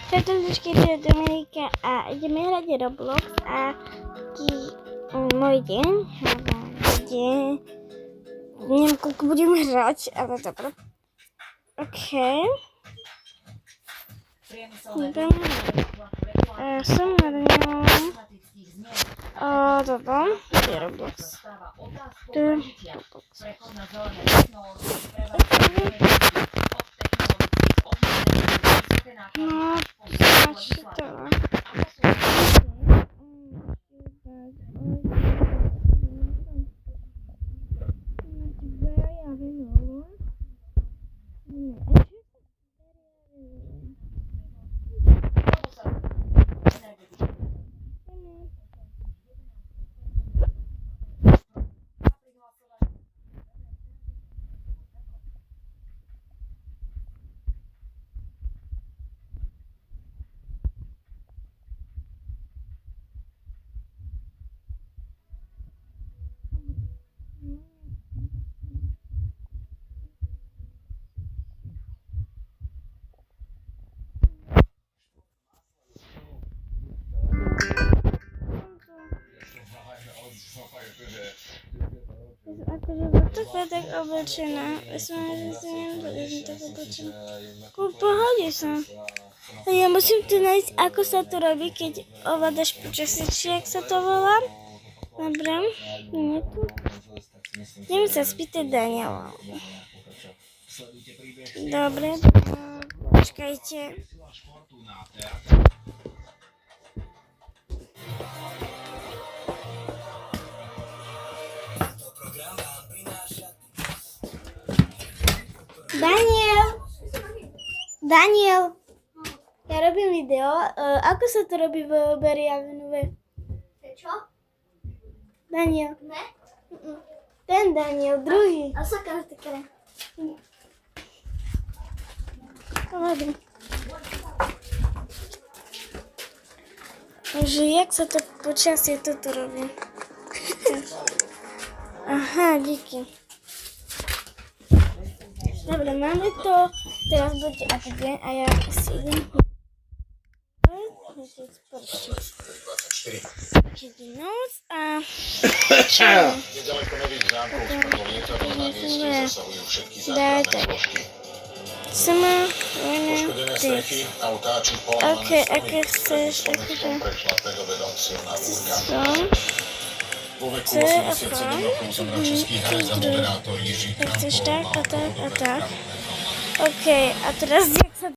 Čaučky, to je Dominika a ideme hrať Roblox a môj deň, neviem koľko budem hrať, ale dobro. OK. Som na dňom. Dobro, to je Roblox. To je Roblox. No, znači to. Akože tak oblečená. Som tak oblečená. V pohode som. Ja musím tu nájsť, ako sa to robí, keď ovládaš počasie, či jak sa to volá. Dobre. Nie tu. Idem sa spýtať Daniela. Dobre. Počkajte. Daniel, ja robím video. Ako sa to robí v Beriavenove? Čo? Daniel. Ne? Ten Daniel, druhý. A sa kare. Pohľadím. Takže jak sa to počasie toto robí? Aha, díky. Dobre, máme to. Teraz bude aký deň a ja si idem keď je noc a Nedaleko nových zámkov z Pavlovieta bol na mieste zasahujú všetky záchranné zložky. Poškodené strechy, autáči, polamané aké chceš, prešla predobedom silná búrka. Vo veku C, 87 rokov zomrel český herec a moderátor Jiří chceš Krampol. tak a tak a tak. OK, a teraz jak sa